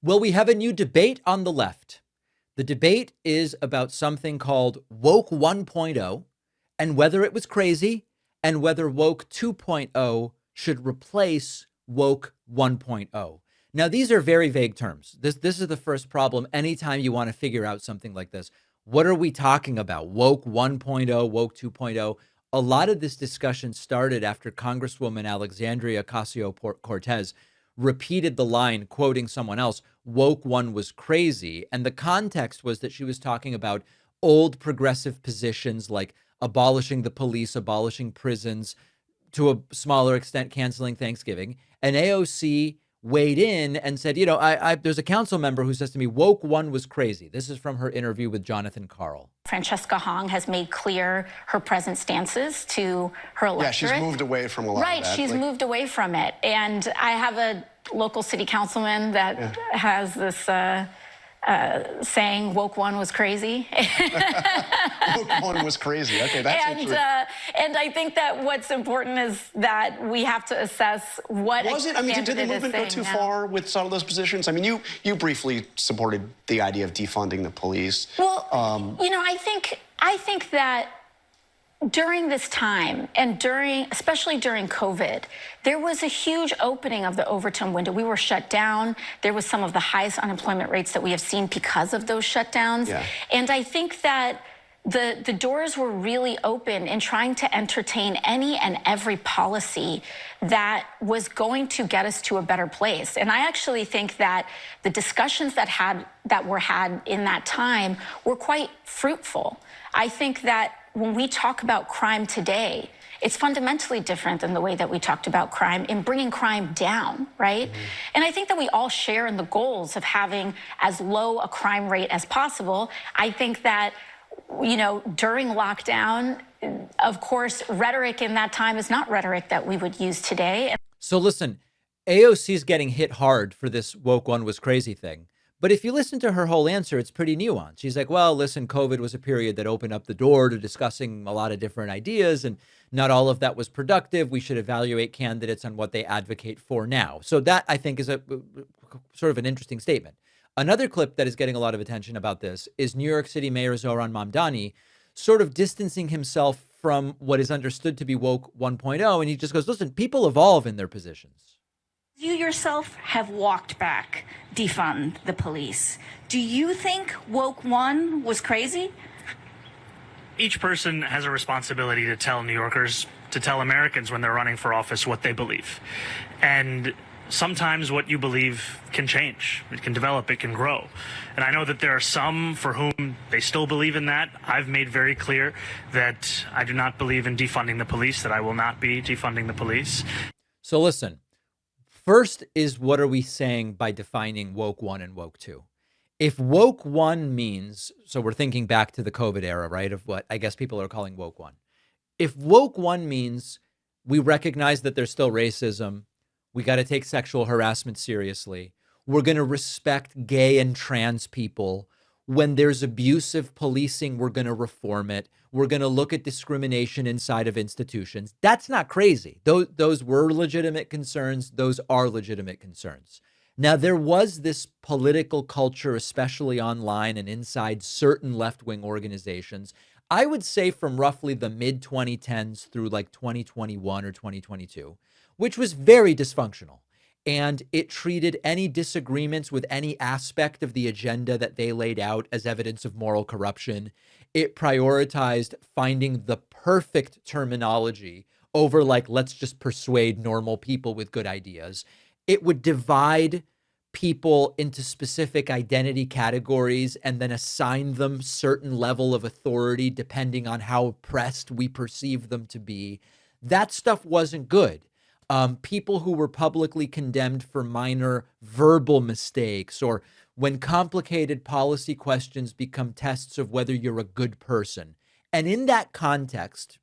Well, we have a new debate on the left. The debate is about something called Woke 1.0 and whether it was crazy and whether Woke 2.0 should replace Woke 1.0. Now, these are very vague terms. This is the first problem anytime you want to figure out something like this. What are we talking about? Woke 1.0, Woke 2.0? A lot of this discussion started after Congresswoman Alexandria Ocasio-Cortez repeated the line, quoting someone else, woke one was crazy. And the context was that she was talking about old progressive positions like abolishing the police, abolishing prisons, to a smaller extent, canceling Thanksgiving. And AOC weighed in and said, there's a council member who says to me, woke one was crazy. This is from her interview with Jonathan Karl. Francesca Hong has made clear her present stances to her electorate. Yeah, she's moved away from a lot of that. Right, she's moved away from it. And I have a local city councilman that has this saying, woke one was crazy. Woke one was crazy. Okay, that's interesting. And I think that what's important is that we have to assess what was it? I mean, did the movement go too far with some of those positions? I mean, you briefly supported the idea of defunding the police. Well, I think that during this time and especially during COVID, there was a huge opening of the Overton window. We were shut down. There was some of the highest unemployment rates that we have seen because of those shutdowns. Yeah. And I think that the doors were really open in trying to entertain any and every policy that was going to get us to a better place. And I actually think that the discussions that were had in that time were quite fruitful. I think that when we talk about crime today, it's fundamentally different than the way that we talked about crime in bringing crime down, right? Mm-hmm. And I think that we all share in the goals of having as low a crime rate as possible. I think that, during lockdown, of course, rhetoric in that time is not rhetoric that we would use today. So listen, AOC's getting hit hard for this woke one was crazy thing. But if you listen to her whole answer, it's pretty nuanced. She's like, well, listen, COVID was a period that opened up the door to discussing a lot of different ideas, and not all of that was productive. We should evaluate candidates on what they advocate for now. So that, I think, is a sort of an interesting statement. Another clip that is getting a lot of attention about this is New York City Mayor Zohran Mamdani sort of distancing himself from what is understood to be woke 1.0. And he just goes, listen, people evolve in their positions. You yourself have walked back, defund the police. Do you think woke one was crazy? Each person has a responsibility to tell New Yorkers, to tell Americans when they're running for office what they believe. And sometimes what you believe can change. It can develop, it can grow. And I know that there are some for whom they still believe in that. I've made very clear that I do not believe in defunding the police, that I will not be defunding the police. So listen. First is, what are we saying by defining woke one and woke two? If woke one means, so we're thinking back to the COVID era, right, of what I guess people are calling woke one. If woke one means we recognize that there's still racism, we got to take sexual harassment seriously, we're going to respect gay and trans people. When there's abusive policing, we're going to reform it. We're going to look at discrimination inside of institutions. That's not crazy. Those were legitimate concerns. Those are legitimate concerns. Now, there was this political culture, especially online and inside certain left-wing organizations, I would say from roughly the mid-2010s through like 2021 or 2022, which was very dysfunctional. And it treated any disagreements with any aspect of the agenda that they laid out as evidence of moral corruption. It prioritized finding the perfect terminology over like, let's just persuade normal people with good ideas. It would divide people into specific identity categories and then assign them certain level of authority depending on how oppressed we perceive them to be. That stuff wasn't good. People who were publicly condemned for minor verbal mistakes, or when complicated policy questions become tests of whether you're a good person. And in that context,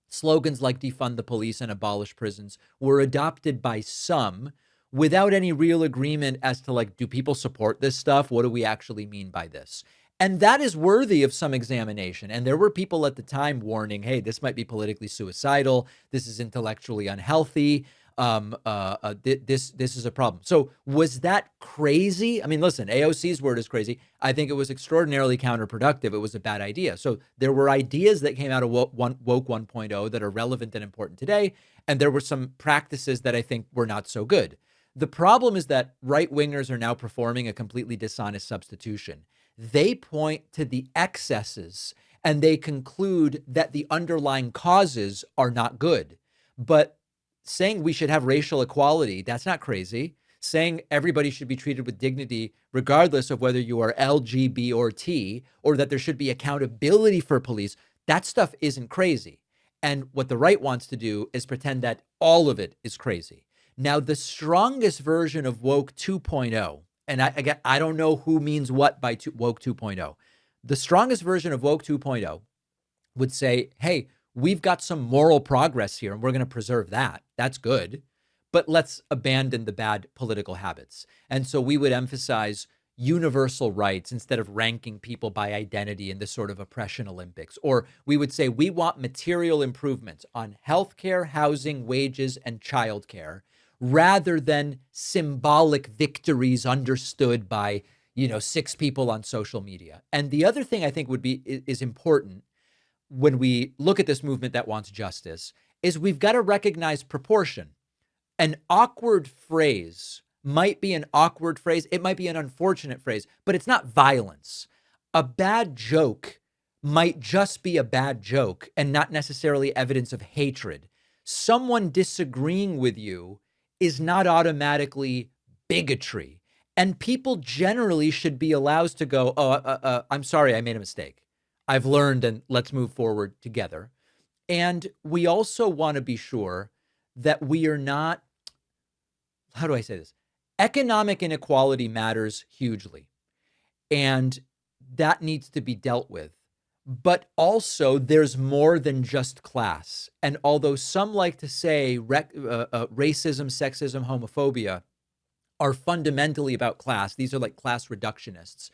slogans like defund the police and abolish prisons were adopted by some without any real agreement as to like, do people support this stuff? What do we actually mean by this? And that is worthy of some examination. And there were people at the time warning, hey, this might be politically suicidal. This is intellectually unhealthy. This is a problem. So was that crazy? I mean, listen, AOC's word is crazy. I think it was extraordinarily counterproductive. It was a bad idea. So there were ideas that came out of Woke 1.0 that are relevant and important today. And there were some practices that I think were not so good. The problem is that right wingers are now performing a completely dishonest substitution. They point to the excesses and they conclude that the underlying causes are not good. But saying we should have racial equality, that's not crazy. Saying everybody should be treated with dignity, regardless of whether you are LGB or T, or that there should be accountability for police, that stuff isn't crazy. And what the right wants to do is pretend that all of it is crazy. Now, the strongest version of woke 2.0, and I don't know who means what by woke 2.0. The strongest version of woke 2.0 would say, hey, we've got some moral progress here and we're going to preserve that. That's good. But let's abandon the bad political habits. And so we would emphasize universal rights instead of ranking people by identity in this sort of oppression Olympics. Or we would say we want material improvements on healthcare, housing, wages, and childcare, rather than symbolic victories understood by, 6 people on social media. And the other thing I think is important when we look at this movement that wants justice is we've got to recognize proportion. An awkward phrase might be an awkward phrase. It might be an unfortunate phrase, but it's not violence. A bad joke might just be a bad joke and not necessarily evidence of hatred. Someone disagreeing with you is not automatically bigotry. And people generally should be allowed to go, I'm sorry, I made a mistake. I've learned and let's move forward together. And we also want to be sure that we are not, how do I say this? Economic inequality matters hugely. And that needs to be dealt with. But also there's more than just class. And although some like to say racism, sexism, homophobia are fundamentally about class, these are like class reductionists.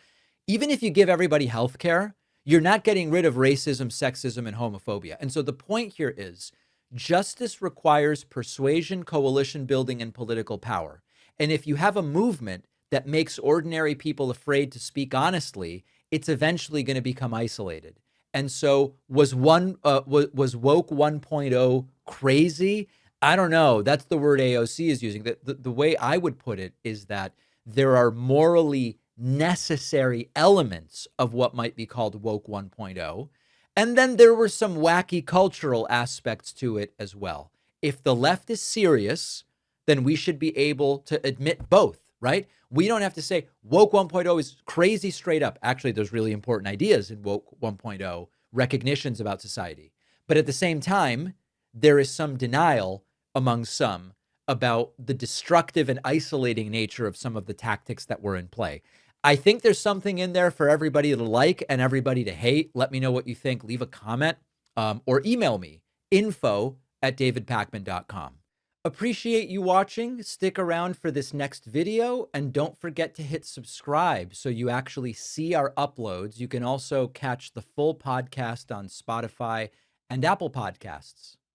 Even if you give everybody health care, you're not getting rid of racism, sexism, and homophobia. And so the point here is justice requires persuasion, coalition building, and political power. And if you have a movement that makes ordinary people afraid to speak honestly, it's eventually going to become isolated. And so was woke 1.0 crazy? I don't know. That's the word AOC is using. The way I would put it is that there are morally necessary elements of what might be called woke 1.0. And then there were some wacky cultural aspects to it as well. If the left is serious, then we should be able to admit both, right? We don't have to say woke 1.0 is crazy straight up. Actually, there's really important ideas in woke 1.0, recognitions about society. But at the same time, there is some denial among some about the destructive and isolating nature of some of the tactics that were in play. I think there's something in there for everybody to like and everybody to hate. Let me know what you think. Leave a comment or email me, info@davidpakman.com. Appreciate you watching. Stick around for this next video and don't forget to hit subscribe so you actually see our uploads. You can also catch the full podcast on Spotify and Apple Podcasts.